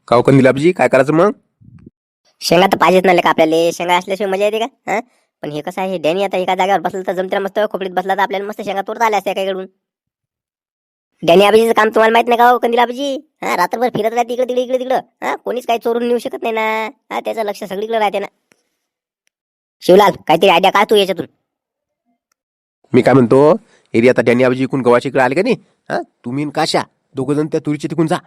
काव कंदिलापजी काय करायचं मग? शेंगा तर पाहिजेच नाही का आपल्याला. शेंगा असल्याशिवाय मजा येते का? हा, पण हे कसं आहे, डॅनी आता एका जागेवर बसलं तर जमते मस्त. खोपडीत बसला तर आपल्याला मस्त शेंगा तोडता आल्या असत्या काहीकडून. डॅनी आबाजीचं काम तुम्हाला माहित नाही का हो कंदील आबाजी? हा, रात्रभर फिरत राहते इकडे तिकडे इकडे तिकडं. हा, कोणीच काही चोरून नेऊ शकत नाही ना. हा, त्याचं लक्ष सगळीकडे राहते ना. शिवलाल, काहीतरी आयडिया का तू याच्यातून? मी काय म्हणतो, एरिया आता डॅनी आबाजी इकडून गव्हाच्या इकडे आले का नाही? हा, तुम्ही न काशा दोघं जण त्या तुरीच्या तिकून जा.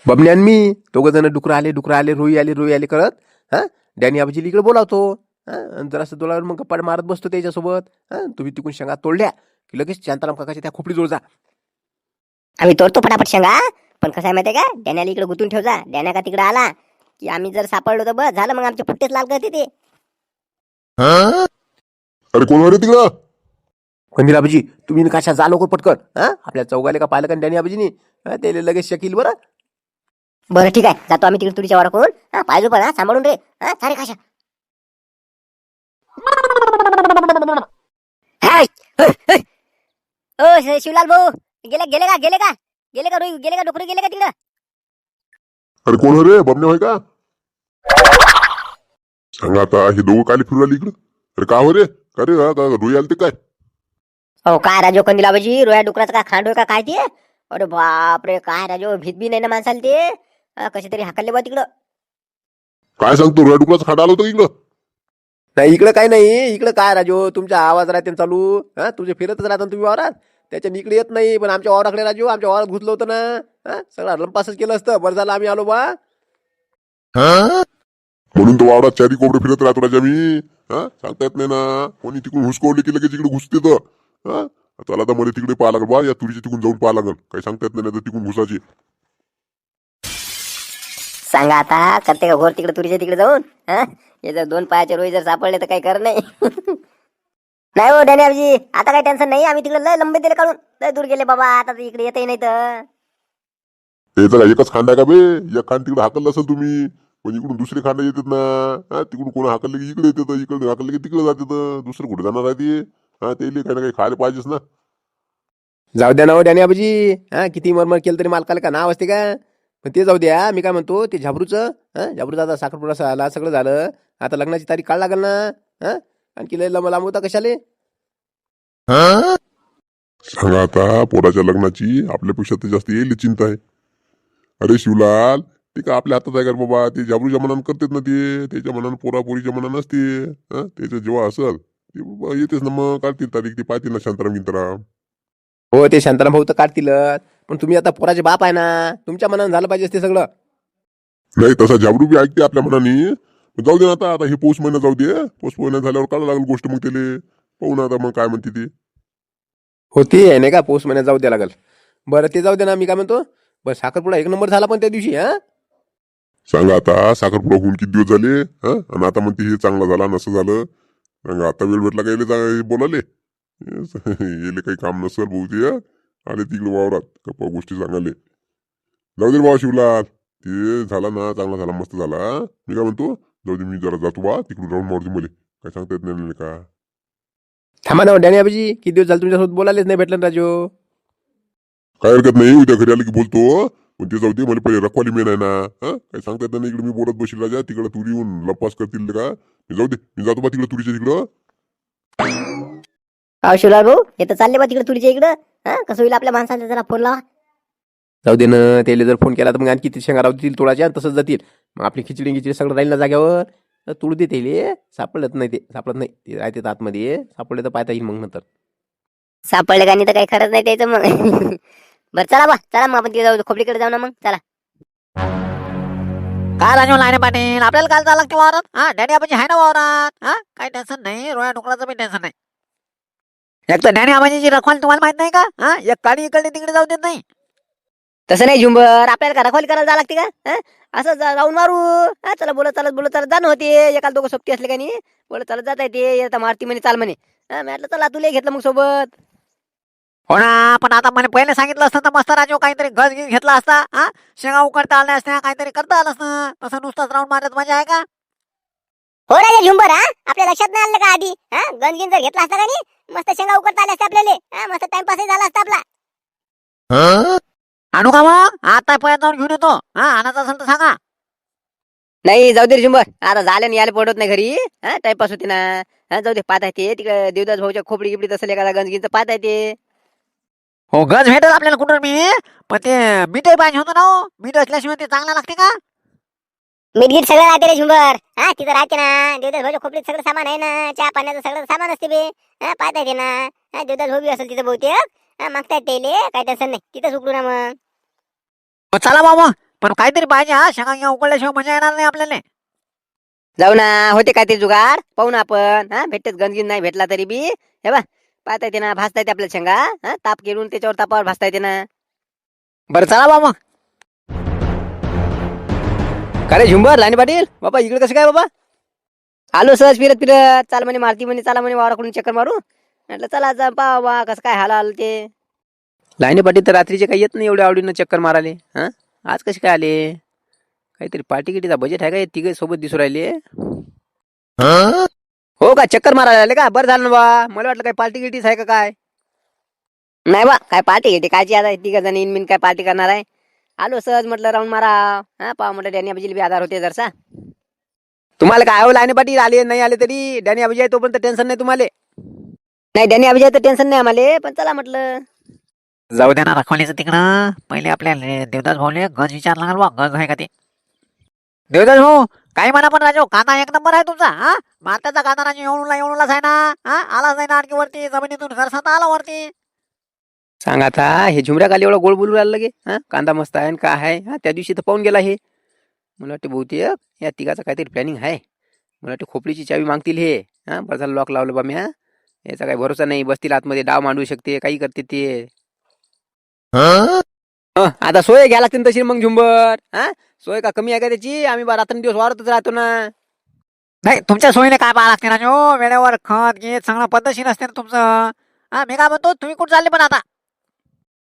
बबन्या आणि मी दोघं जण डुकर आले रोई आले करत. हा, डॅनी आबाजीला इकडे बोलावतो. हा, आणि जरासं डोळ्यावर मग गप्पा मारत बसतो त्याच्यासोबत. हा, तुम्ही तिकून शेंगा तोडल्या की लगेच शांताराम काकाच्या त्या खोपडीजवळ जा. आम्ही तोडतो फटाफट शेंगा. पण कसं आहे माहिती आहे का, डॅन्याला इकडे गुतून ठेव जा. डॅन्या का तिकडे आला की आम्ही जर सापडलो तर बस झालं, मग आमचे पुट्टेच लाल करते ते. अरे कोण रे तिकडं? कंदील आबाजी तुम्ही न काशा जा लवकर पटकन. हा, आपल्या चौघाले का पाहिलं का डॅनी आबाजीनी? हा, त्याला लगेच शकील बरं. बरं ठीक आहे, जातो आम्ही तिकडे तुरीच्या वाराकडून. हा, पाहिजे पण हा, सांभाळून रे. हा, सारे खाशा. हाय, होय, होय. ओ शिवलाल भाऊ, गेले का रोई गेले का डुकरे गेले का तिकडं? अरे कोण रे? बबन्या होय का? सांगा आता हे दोघं काय फिरू राहिले इकडं? अरे का हो रे? का रे रोई आलते काय? हो काय राजो कंदील आबाजी, रोया डुकराचं काय खांड होय का काय ते? अरे बाप रे, काय राजो, भीत बी नाही ना माणसाला ते. कशी तरी हाकलले बा तिकडं. काय सांगतो, रोया डुकराचं खाट आलं होतं इकडं? नाही इकडं काय नाही, इकडं काय राजो तुमचा आवाज राहते ना चालू. हा, तुझे फिरतच राहता ना तुम्ही वावरात. त्याच्या इकडे येत नाही, पण आमच्या वावराकडे राजू आमच्या वावरात घुसलं होतं ना. हा, सगळं रंपासच केलं असतं. बरं झालं आम्ही आलो बा. म्हणून तो वावरात चारी कोंबडे फिरत राहतो राजा मी. हा, सांगता येत नाही ना, कोणी तिकडून हुसकवले की लगेच इकडे घुसते तर. हा, चला आता मला तिकडे पाहा लागल बा, या तुरीच्या तिकडून जाऊन पाहा लागल. काही सांगता येत नाही तर तिकडून घुसायची. सांगा आता, करते का घोर तिकडे तुरीच्या तिकडे जाऊन? हा, हे जर दोन पायाचे रोई जर सापडले तर काही कर नाही. नाही हो डॅनी आबाजी, आता काही टेन्शन नाही. आम्ही तिकडे लय लंबे दिले काढून, लय दूर गेले बाबा. आता तर इकडे येतही नाही तर. हे जरा एकच खांड आहे का बे? एक खांड तिकडे हाकललं असेल तुम्ही, पण इकडून दुसरे खांड येतात ना. हा, तिकडून कोण हाकलले की इकडे येतात, इकडे हाकलले की तिकडे जातात. दुसरं कुठे जाणार आहे ते? हा, ते काही ना काही खायला पाहिजेच ना. जाऊ द्या ना हो डॅनी आबाजी. हा, किती मरमर केलं तरी मालकाला का नाव असते का? पण ते जाऊ द्या. मी काय म्हणतो, ते झाबरूचं, हा, झाबरूचा आता साखरपुडा झाला, सगळं झालं. आता लग्नाची तारीख काढ लागेल ना. हा, आणखी लय लांब होता कशाले? सांगा आता, पोराच्या लग्नाची आपल्यापेक्षा तर जास्त येईल चिंता आहे. अरे शिवलाल, ते का आपल्या हातात आहे का रे बाबा? ते जाबरूच्या मनानं करतात ना, ते त्याच्या मनानं पोरापोरीच्या मनानं नसते. त्याचं जेव्हा असल ते बाबा येतेच ना, मग काढतील तारीख, ते पाहतील ना शांताराम गिंताराम. हो, ते शांताराम भाऊ तर काढतीलच. पण तुम्ही आता पोराचे बाप आहे ना, तुमच्या मनानं झालं पाहिजे ते सगळं. नाही तसा जाबरू बी ऐकते आपल्या मनाने. जाऊ दे ना आता, आता हे पौष महिना जाऊ दे. पौष महिना झाल्यावर काढा लागेल गोष्ट मग त्याले. पाहू ना आता मग काय म्हणते ते. होती आहे नाही का, पौष महिन्यात जाऊ द्या लागल. बरं ते जाऊ दे ना, मी काय म्हणतो, बस साखरपुडा एक नंबर झाला पण त्या दिवशी. हा, सांगा आता, साखरपुडा होऊन किती दिवस झाले? आणि आता म्हणते हे चांगलं झालं नसं झालं. सांगा आता वेळ भेटला काय बोलाले? येले काही काम नसल बहुते. आले तिकडे वावरात गप्पा गोष्टी सांगाले. जाऊ दे बाबा शिवलाल, ते झाला ना, चांगला झाला, मस्त झाला. मी काय म्हणतो, जाऊ दे, मी जरा जातो बा तिकडून राऊंड मारतो. मला काय सांगता येत नाही का. थांबा ना डॅनी आबाजी, किती दिवस झाले तुमच्यासोबत बोलायलाच नाही भेटलं ना राजू. काय हरकत नाही, उद्या घरी आले की बोलतो. पण ते जाऊ दे, मला पहिले रखवाली मेन आहे ना. काय सांगता येत नाही, इकडे मी बोलत बशील राजा, तिकडे तुरी येऊन लपास करतील का. जाऊ दे, मी जातो बा तिकडे तुरीच्या तिकडं. अहो शिवलाल भाऊ, हे तर चालले बा तिकडे तुरीच्या इकडं. हा, कसं होईल आपल्या माणसाला, जरा फोन लावा. जाऊ दे ना, त्याला जर फोन केला तर मग आणखी किती शेंगा राहतील तोडाच्या, तसंच जातील. मग आपली खिचडी सगळं राहील ना जाग्यावर. तर तुडू दे त्याले. सापडत नाही ते राहते आतमध्ये. सापडले तर पाहता येईल मग नंतर. सापडले का नाही तर काही खरंच नाही त्याचं मग. बरं चला बा, चला मग आपण तिथे जाऊ, खोपडीकडे जाऊ ना मग. चला. काय राजू लाईने पाटील, आपल्याला काल जावं लागते वावरात. हा, डॅडी आबाजी आहे ना वावरात. हा, काही टेन्शन नाही, रोया डोकराचं बी टेन्शन नाही. एक तर डॅडी आबाजीची रखवाल तुम्हाला माहित नाही का? हा, एक काडी इकडे तिकडे जाऊ देत नाही. तसं नाही झुंबर, आपल्याला का रखवाली करायला जावं लागते का? हा, असं जाऊन मारू. हा, चला बोलत चालत जाणं होते. एकाला दोघं सोबती असले का नाही, बोलत चालत जाता येते. आता मारती म्हणे चाल म्हणे. हा, मी म्हटलं चला तुला घेतलं मग सोबत. हो ना, पण आता मला पहिले सांगितलं असतं तर मस्त राजू, काहीतरी घर घेतला असता. हा, शेंगा उकडता आल्या असत्या, काहीतरी करता आलं असतं. तसं नुसतंच राऊंड मारत मजा आहे का? हो रे झुंबर, हा, आपल्या लक्षात नाही आलं का आधी? हा, गंजगिन जर घेतला असता का नाही, मस्त शेंगा उकडता आल्या असत्या आपल्याला. हा, मस्त टाइमपासही झाला असता आपला. आणू का मग आता पर्यंत जाऊन घेऊन येतो. हा आणायचं असेल तर सांगा. नाही जाऊ दे रे झुंबर, आता झालं यायला पडत नाही घरी. हा टाइमपास होते ना. हा जाऊ दे, पाहता येते तिकडे देवदास भाऊच्या खोपडी गिपडी तसं एखादा गंजगीचं पाहता येते. हो गज भेटेल आपल्याला कुठं मी. पण ते मीठही पाहिजे होतं ना हो. मीठ असल्याशिवाय ते चांगलं लागते का? मीठ सगळं राहते रे झुंबर. हा तिथं राहते ना, देवदास भाऊच्या खोपडीत सगळं सामान आहे ना, चहा पाण्याचं सगळं सामान असते बे. हा पाहता येते ना. हा देवदास भाऊ बी असेल तिथं बहुतेक. हा मागता येते काय टेन्शन नाही, तिथंच उकडू ना मग. हो, चला बाबा. पण काहीतरी पाहिजे हा. शेंगा उकळल्याशिवाय मजा येणार नाही आपल्याला. जाऊ ना, होते काय ते जुगाड पाहू ना आपण. हा भेटतेच गंजगीन नाही भेटला तरी बी हे बा पाहता येते ना, भाजता येते आपल्याला शेंगा. हा ताप घेऊन त्याच्यावर तापावर भाजता येते ना. बरं चला बाबा. का रे झुंबर लाईनी पाटील बाबा इकडे कसं काय बाबा? आलो सहज फिरत फिरत. चाल म्हणे मारती म्हणे, चला म्हणे वावराकडून चक्कर मारू. म्हटलं चला जा पा बा कसं काय हाल आलं ते. लाईनी पाटील तर रात्रीचे काही येत नाही एवढ्या आवडीनं चक्कर माराले. हा आज कसे काय आले? काहीतरी पार्टी गिटीचा बजेट आहे का? तिघे सोबत दिसू राहिले. हो का, चक्कर मारायला आले का? बरं झालं ना बा, मला वाटलं काय पार्टी गिटीच आहे का काय. नाही बा, काय पार्टी घेते कायची आता तिघ जण इन काय पार्टी करणार आहे. आलो सहज म्हटलं राऊंड मारा. हा पा म्हटलं डॅनी अभिजील बी आधार होते जरसा. तुम्हाला काय हो लाईनी पाटील, आले नाही आले तरी डॅनी अभिजय आहे तोपर्यंत टेन्शन नाही तुम्हाला. नाही डॅनी अभिजय तर टेन्शन नाही आम्हाला, पण चला म्हटलं. जाऊ द्या ना रखवालीचं तिकडं. पहिले आपल्याला देवदास भाऊले गज विचार लागल बा, गज आहे का ते. देवदास भाऊ काही म्हणा पण राजू, कांदा एक नंबर आहे तुमचा. हा माताचा कांदा राजू एवढूलाच आहे ना. हा आलाच नाही ना आणखी वरती जमिनीतून घरसात आला वरती. सांग आता, हे झुमऱ्या खाली एवढा गोड बोलू राहिलं लगे. हा कांदा मस्त आहे काय आहे. हा त्या दिवशी तर पाहून गेला हे. मला वाटते बहुतेक या तिघाचं काहीतरी प्लॅनिंग आहे. मला वाटते खोपडीची चावी मागतील हे. हा बरं झालं लॉक लावलं बा मी. याचा काही भरोसा नाही, बसतील आतमध्ये डाव मांडू शकते काही करते ते. आता सोय घ्या लागते तशी मग झुंबर. हा सोय का कमी आहे का त्याची? आम्ही बा रात्रंदिवस वावरतच राहतो ना. नाही तुमच्या सोयीने काय पाहा लागते राजू. वेळेवर खत घेत सगळं पद्धतशीर असते ना तुमचं. हा मी काय म्हणतो, तुम्ही कुठं चालले पण आता?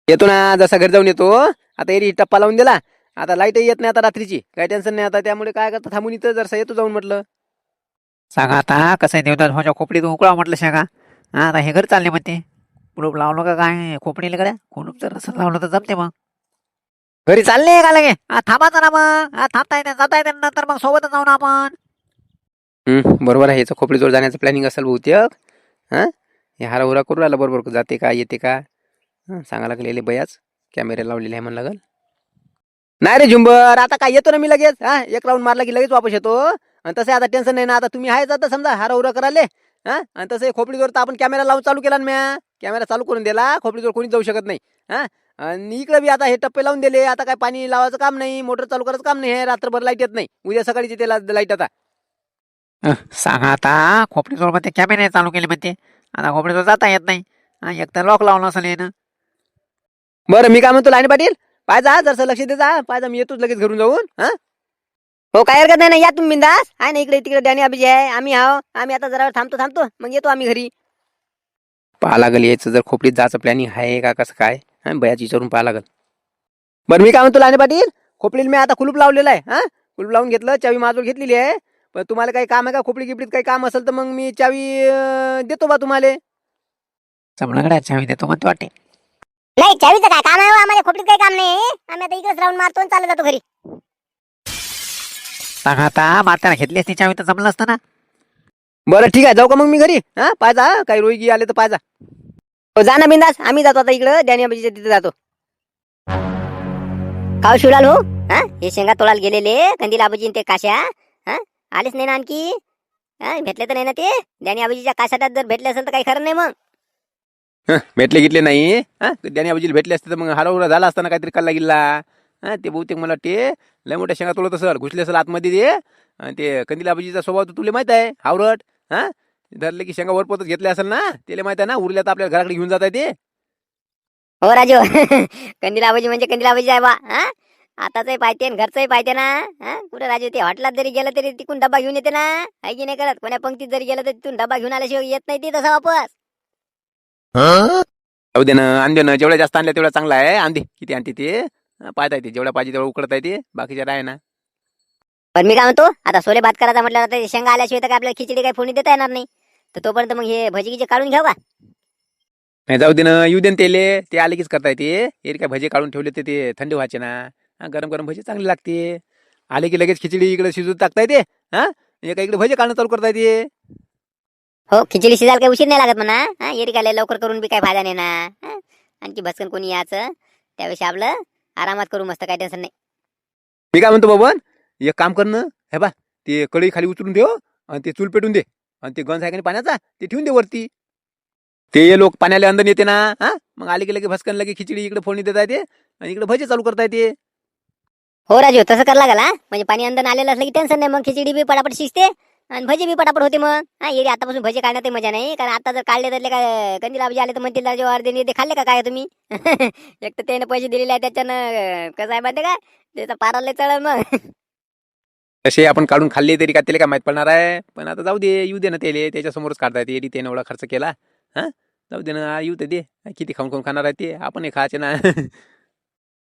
येतो ना, जसा घर जाऊन येतो. आता एरी टप्पा लावून दिला. आता लाईटही येत नाही आता रात्रीची, काही टेन्शन नाही आता. त्यामुळे काय करता थांबून इथं जरसा येतो जाऊन म्हटलं. सांगा आता कसं आहे, देवदास भाऊच्या खोपडीत उकळा म्हटलं शेंगा. हा आता हे घर चालले म्हणते. कुलूप लावलं का काय खोपडीला गड्या? कुलूप जर नसेल लावलं तर जमते मग. घरी चालले का लगे? हा थांबाचा ना मग. हा थांबता येते जाता येते, नंतर मग सोबतच जाऊ ना आपण. बरोबर आहे, याचं खोपडीजवळ जाण्याचं प्लॅनिंग असेल बहुतेक. हा हे हाराहुरा करू राहिला बरोबर, जाते का येते का. सांगा लागलेले बयाच कॅमेरे लावलेले आहे म्हणलं. नाही रे झुंबर, आता काय येतो ना मी लगेच. हा एक राऊंड मारला की लगेच वापस येतो. आणि तसं आता टेन्शन नाही ना. आता तुम्ही आहे आता समजा हाराहुरा कराले. हा आणि तसं खोपडीजवळ तर आपण कॅमेरा लावून चालू केला ना म्या. कॅमेरा चालू करून दिला, खोपडीजवळ कोणीच जाऊ शकत नाही. हा आणि इकडे बी आता हे टप्पे लावून दिले. आता काय पाणी लावायचं काम नाही, मोटर चालू करायचं काम नाही. हे रात्रभर लाईट येत नाही, उद्या सकाळीची त्याला लाईट आता. सांगा आता, खोपडीजवळ म्हणते कॅमेरे चालू केले म्हणते. आता खोपडीजवळ जाता येत नाही. हा एक तर लॉक लावलं असेल ना. बरं मी काय म्हणतो लाईन पाटील, पाहिजा जरसं लक्ष दे जा. पाहिजा मी येतोच लगेच घरून जाऊन. हा हो काय हरकत नाही ना, या तुम्ही बिंदास आहे ना. इकडे तिकडे डॅनी अभिजय आहे, आम्ही आहो. आम्ही आता जरा थांबतो मग येतो आम्ही घरी. पाहा लागल यायचं जर खोपडीत जायचं प्लॅनिंग आहे का कसं काय. हा बयाच विचारून पाहा लागल. बरं मी काय म्हणतो लाईन पाटील, खोपडीला मी आता कुलूप लावलेलं आहे. हा कुलूप लावून घेतलं, चावी माझ्याजवळ घेतलेली आहे. पण तुम्हाला काही काम आहे का खोपडी गिपडीत काही काम असेल तर मग मी चावी देतो बा तुम्हाला. समजा चावी देतो म्हणते वाटते. नाही चावीचं काय काम आहे हो, आम्हाला खोपडीत काही काम नाही. आम्ही आता इकडेच राऊंड मारतो आणि चालत जातो घरी. सांगा आता, मारताना घेतली असती चावी तर जमलं असतं ना. बरं ठीक आहे, जाऊ का मग मी घरी. हा पाहिजा काही रोगी आले तर पाहिजा. हो जा ना बिंदास, आम्ही जातो आता इकडं डॅनी अभिजीच्या तिथे जातो. काव शिवलाल हो. हा हे शेंगा तोडायला गेलेले कंदील आबूजी ते काश्या. हा आलेच नाही ना आणखी. हा भेटले तर नाही ना ते. डॅनी आबूजीच्या काशाटात जर भेटले असेल तर काही खरं नाही मग. भेटले घेतले नाही. हा डॅनी अभिजीला भेटले असते तर मग हाराहुरा झाला असताना काहीतरी कल्ला गिल्ला. हा ते बहुतेक मला वाटते लय मोठ्या शेंगा तोडत असेल, घुसले असेल आतमध्ये ते. आणि ते कंदील आबूजीचा स्वभाव तर तुला माहित आहे, हावरट. हा धरले की शेंगा वरपोतच घेतले असेल ना. त्याला माहित आहे ना, उरल्या तर आपल्याला घराकडे घेऊन जात आहे ते. हो राजू कंदील आबूजी म्हणजे कंदील आबूजी आहे बा. हा आताचंही पाहिजे आणि घरचंही पाहिजे ना. हा कुठे राजू ते हॉटेलात जरी गेलं तरी तिकून डबा घेऊन येते ना. आहे की नाही करत? कोण्या पंक्तीत जरी गेलं तर तिथून डबा घेऊन आल्याशिवाय येत नाही ते तसा वापस. जाऊ दे ना, आणते ना. जेवढ्या जास्त आणल्या तेवढा चांगला आहे. आणते किती आणते ते पाहता येते. जेवढ्या पाहिजे तेवढं उकडता येते, बाकीच्या आहे ना. पण मी काय म्हणतो, आता सोले भात करायचा म्हटलं तर शेंगा आल्याशिवाय तर काय आपल्याला खिचडी काही फोडणी देता येणार नाही. तर तोपर्यंत मग हे भजीगीचे काढून घ्याव का? नाही जाऊ दे ना, येऊ दे ना तेले, ते आले कीच करता येते. एरी काय भजे काढून ठेवले ते थंड व्हायचे ना. हा, गरम गरम भजे चांगले लागते. आले की लगेच खिचडी इकडे शिजून टाकता येते. हा, एका इकडे भजे काढणं चालू करता येते. हो खिचडी शिजायला काही उशीर नाही लागत म्हणा. हा येरी काय लय लवकर करून बी काय फायदा नाही ना. हा? आणखी भस्कन कोणी याचं त्यापेक्षा आपलं आरामात करू, मस्त काय टेन्शन नाही. मी काय म्हणतो बाबा, एक काम कर ना, हे बा ते कढई खाली उचलून ठेव आणि ते चूल पेटून दे आणि ते गंज आहे का नाही पाण्याचा ते ठेवून दे वरती. ते लोक पाण्याला अंदर येते ना. हा, मग आले की लगे भस्कन लगे खिचडी इकडे फोडणी देता येते आणि इकडे भजे चालू करता येते. हो राजू तसं कर लागला. म्हणजे पाणी अंदर आलेलं असलं की टेन्शन नाही, मग खिचडी बी पटापट शिजते आणि भजी बी पटापट होते. मग हा येरी आतापासून भजी काढण्यात काही मजा नाही, कारण आता जर काढले तर काय कंदील आबजी आले तर म्हणतील राजू अर्धे ते खाल्ले का काय तुम्ही. एक तर त्याने पैसे दिलेले आहे त्याच्यानं कसं आहे माहिती का, त्याचा पारा लय चढ मग. तसे आपण काढून खाल्ले तरी का त्याला काय माहित पडणार आहे. पण आता जाऊ दे, येऊ दे ना त्याला, त्याच्या समोरच काढता येते. एरी त्याने एवढा खर्च केला. हा, जाऊ दे ना, येऊ दे. किती खाऊन खाऊन खाणार आहे ते, आपण हे खायचे ना.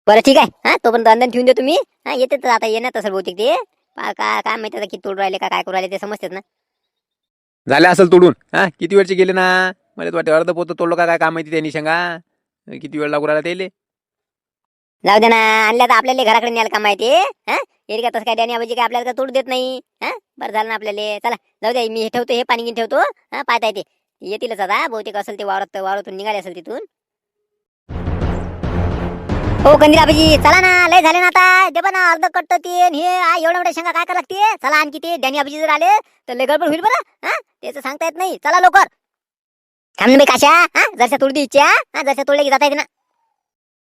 बरं ठीक आहे. हा तोपर्यंत अंदर ठेवून दे तुम्ही. हा येते तर आता येणार तसं बहुतेक ते काय माहिती आता किती तोड राहिले का काय करू राहिले ते समजतेच ना. झाले असेल तोडून. हा, किती वेळचे गेले ना. मला तर वाटतं अर्ध पोत तोडलं का काय माहिती त्यांनी सांगा. किती वेळ लागू राहिला त्याले. जाऊ दे ना, आणल्या तर आपल्याला घराकडे न्यायला का माहिती. हा येरी का तसं काय डॅनी आबाजी काय आपल्याला काय तोडू देत नाही. हा बरं झालं ना आपल्याला. चला जाऊ दे, मी हे ठेवतो, हे पाणी घेऊन ठेवतो. हा पाहता येते येतीलच आता बहुतेक, असेल ते वावरातून निघाले असेल तिथून. हो कंदील आबाजी चला ना, लय झाले ना आता. दे ना अर्ध कट्ट ते हे एवढ्या मोठ्या शेंगा काय करा लागते. चला आणखी ते डॅनी आबाजी जर आले तर लय गडबड होईल बरं. हा त्याचं सांगता येत नाही. चला लवकर. थांब ना बे काशा. हा जरशा तोडती इच्छा. हा जरशा तोडल्या की जाता येते ना.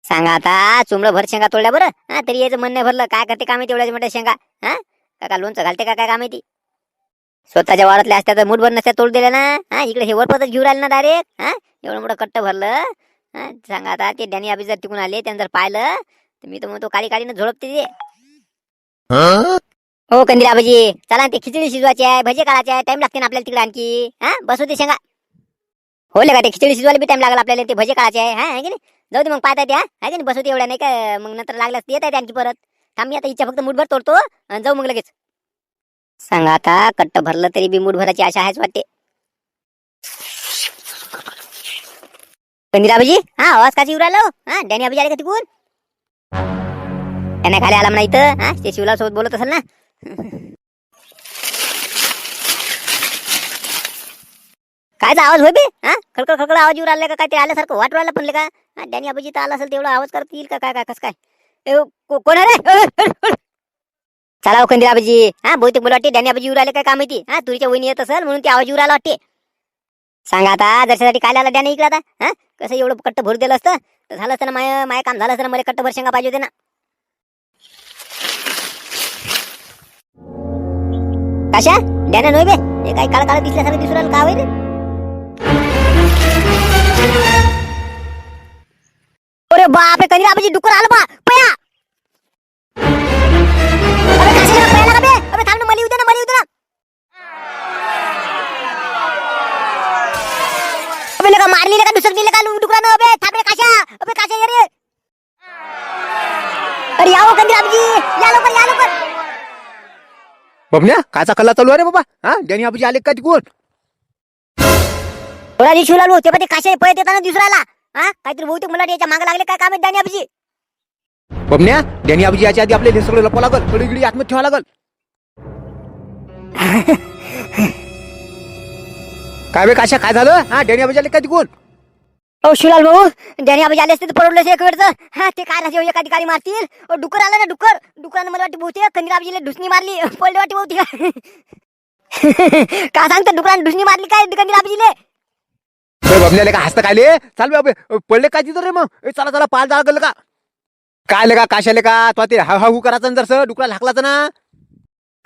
सांगा आता चुमडं भर शेंगा तोडल्या बरं. हा तरी याचं मन नाही भरलं. काय करते का माहिती एवढ्या मोठ्या शेंगा. हा का लोणचं घालते का काय माहिती. स्वतःच्या वावरातल्या असत्या तर मुठभर नसत्या तोड दिल्या ना. हा इकडे हे वरपतच घेऊन राहिले ना डायरेक्ट. हा एवढं मोठं कट्ट भरलं. हा सांगा आता ते डॅनी आबी जर तिकून आले त्यानं जर पाहिलं तर मी तर म्हणतो काळी काळीनं झोडपते ते. हो कंदील आबाजी चला ते खिचडी शिजवायची आहे, भजे काढायचे आहे, टाइम लागते ना आपल्याला तिकडे आणखी. हा बसू ते शेंगा. हो का ते खिचडी शिजवायला बी टाइम लागला आपल्याला, ते भजे काढायचे आहे. हा आहे की नाही. जाऊ दे मग पाहता येते. आहे की नाही, बसू दे एवढ्या नाही का, मग नंतर लागल्यास येत आहे आणखी परत. थांब मी आता इच्छा फक्त मुठभर तोडतो आणि जाऊ मग लगेच. सांगा आता कट्ट भरलं तरी बी मुठभराची आशा आहेच वाटते. कंदील आबाजी हा आवाज काची येऊ राहिला. हा डॅनी आबाजी आले का तिकून. त्यांना खाली आला म्हणा इथं. हा ते शिवला सोबत बोलत असेल ना. कायचा आवाज होय बे. हा खडखड खडखड आवाज येऊ राहिला का काय, ते आल्यासारखं वाटू राहिला पण का. हा डॅनी आबाजी तर आला असेल तेवढा आवाज करतील का काय काय कसं काय. कोण आहे रे. चला हो कंदील आबाजी. हा बहुतेक मला वाटते डॅनी आबाजी येऊ राहिले काय काय माहिती. हा तुरीच्या वहिनी येत असेल म्हणून ते आवाज येऊ राहिला वाटते. सांगा आता जरशासाठी काय आला डॅनी इकडे आता. हा कसं एवढं कट्ट भर दिलं असतं तर झालं असतं ना, माय काम झालं असतं ना. मला कट्ट भर शेंगा पाहिजे होते ना. कशा डॅना नव्हे बे, हे काही काळ काळ दिसल्यासारखं दिसू राहिलं का होय रे. अरे बापरे कंदील आबाजी डुक्कर आलं बा पया. अबे कशाला पयाला का बे. अबे थांब ना, मला येऊ दे ना, मला येऊ दे ना. अबे लगा मारली का दुसरं दिलं का डुकरानं. अबे थांब रे काशा. अबे काशा ये रे. अरे यावं कंदील आबाजी, या लवकर या लवकर. बबन्या काचा कल्ला चालू आहे रे बाबा. हा डॅनी आबाजी आले का तिकून. थोडा दिवशी लावलो ते पण ते काशा पळत येताना दिसू राहिला. हा काहीतरी बहुतेक मला याच्या मागे लागले काय काम आहे डॅनी आबाजी. बबन्या डॅनी आबाजी याच्या आधी आपल्याला हे सगळं लपवा लागल, कडी गिडी आतमध्ये ठेवा लागल. काय बे काशा काय झालं. हा डॅनी आबाजी आले का तिकून. ओ शिवलाल भाऊ डॅनी आबाजी आले असते तर परवडलं एक वेळचं. हा ते काय राहते एका ठिकाणी मारतील. डुक्कर आलं ना डुकरानं मला वाटते बहुतेक कंदील आबाजीला ढुसणी मारली पडले वाटते बहुतेक. का सांगता डुकरानं ढुसणी मारली काय कंदील आबाजीले. बबन्याले का हसतं काय ले. चाल बे अबे पडले काय तिथं रे. मग चला चला पाल जाळ गल का काय ले का काशाले का तो ते हा हू करायचं जर डुकरा हाकलाचं ना.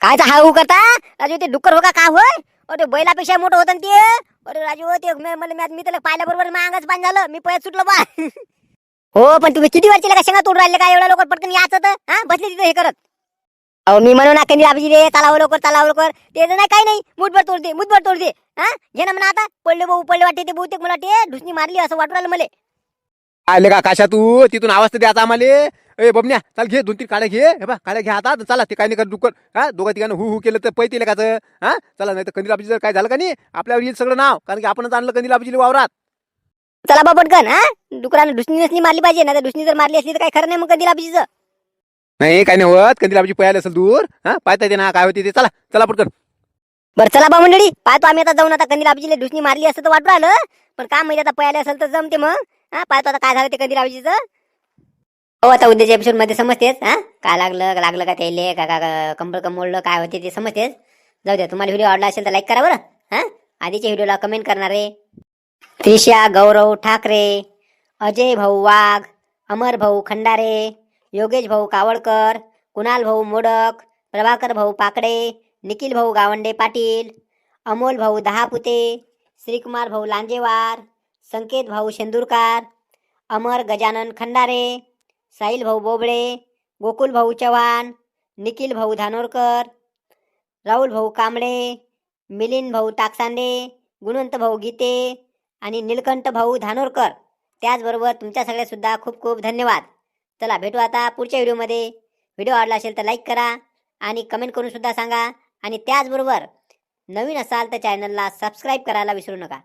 कायचा हा हू करता राजू, ते डुक्कर हो का होय. अरे बैलापेक्षा मोठं होतं ना ते. अरे राजू ते मी त्याला पाहिल्याबरोबर अंगाच पाणी झालं, मी पळत सुटलो बा. हो पण तुम्ही किती वेळचे का शेंगा तोडून राहिले का एवढ्या लवकर पटकन याचं तर. हा बसले तिथं हे करत. अहो मी म्हणून कंदील आबाजी रे चालावं लवकर ते नाही काही नाही. मुठभर तोडते. हा घे ना म्हणा आता. पडले वाटते ते बहुतेक मला वाटते ढुसणी मारली असं वाटू राहिलं मला. आले का काशा तू तिथून आवाज तर द्यायचा आम्हाला. ए बबन्या चल घे 2-3 काड्या घे. हे बा काड्या घे आता. चला ते काय नाही कर डुक्कर. हा दोघा तिघांना हू केलं तर पैते का. हा चला नाही तर कंदील आबाजी जर काय झालं का नाही आपल्यावर येईल सगळं नाव, कारण की आपणच आणलं कंदील आबाजीला वावरात. चला बा पटकन. हा डुकरानं डुसणी नसली मारली पाहिजे, नाही तर डुसणी जर मारली असली तर काय खरं नाही मग कंदील आबजीचं. नाही काय नाही होत, कंदील आबाजी पळायला असेल दूर. हा पाहता येते ना काय होते ते. चला चला पटकन. बरं चला बा मंडळी, पाहतो आम्ही आता जाऊन. आता कंदील आबजीला डुसणी मारली असं तर वाटू राहिलं, पण काय माहिती आता पळाले असेल तर जमते मग. हा पाहतो आता काय झालं ते कंदील आबजीचं. हो आता उद्याच्या एपिसोड मध्ये समजतेच. हा काय लागलं का त्याले का कंबळ कमवलं काय होते ते समजतेच. जाऊ द्या, तुम्हाला व्हिडिओ आवडला असेल तर लाईक करा बरं. हा आधीच्या व्हिडिओला कमेंट करणारे त्रिशा गौरव ठाकरे, अजय भाऊ वाघ, अमर भाऊ खंडारे, योगेश भाऊ कावडकर, कुणाल भाऊ मोडक, प्रभाकर भाऊ पाकडे, निखिल भाऊ गावंडे पाटील, अमोल भाऊ दहापुते, श्रीकुमार भाऊ लांजेवार, संकेत भाऊ शेंदूरकार, अमर गजानन खंडारे, साहिल भाऊ बोबळे, गोकुल भाऊ चव्हाण, निखिल भाऊ धानोरकर, राहुल भाऊ कांबळे, मिलिंद भाऊ टाकसांडे, गुणवंत भाऊ गीते आणि निलकंठ भाऊ धानोरकर. त्याचबरोबर तुमच्या सगळ्यासुद्धा खूप खूप धन्यवाद. चला भेटू आता पुढच्या व्हिडिओमध्ये. व्हिडिओ आवडला असेल तर लाईक करा आणि कमेंट करून सुद्धा सांगा. आणि त्याचबरोबर नवीन असाल तर चॅनलला सबस्क्राईब करायला विसरू नका.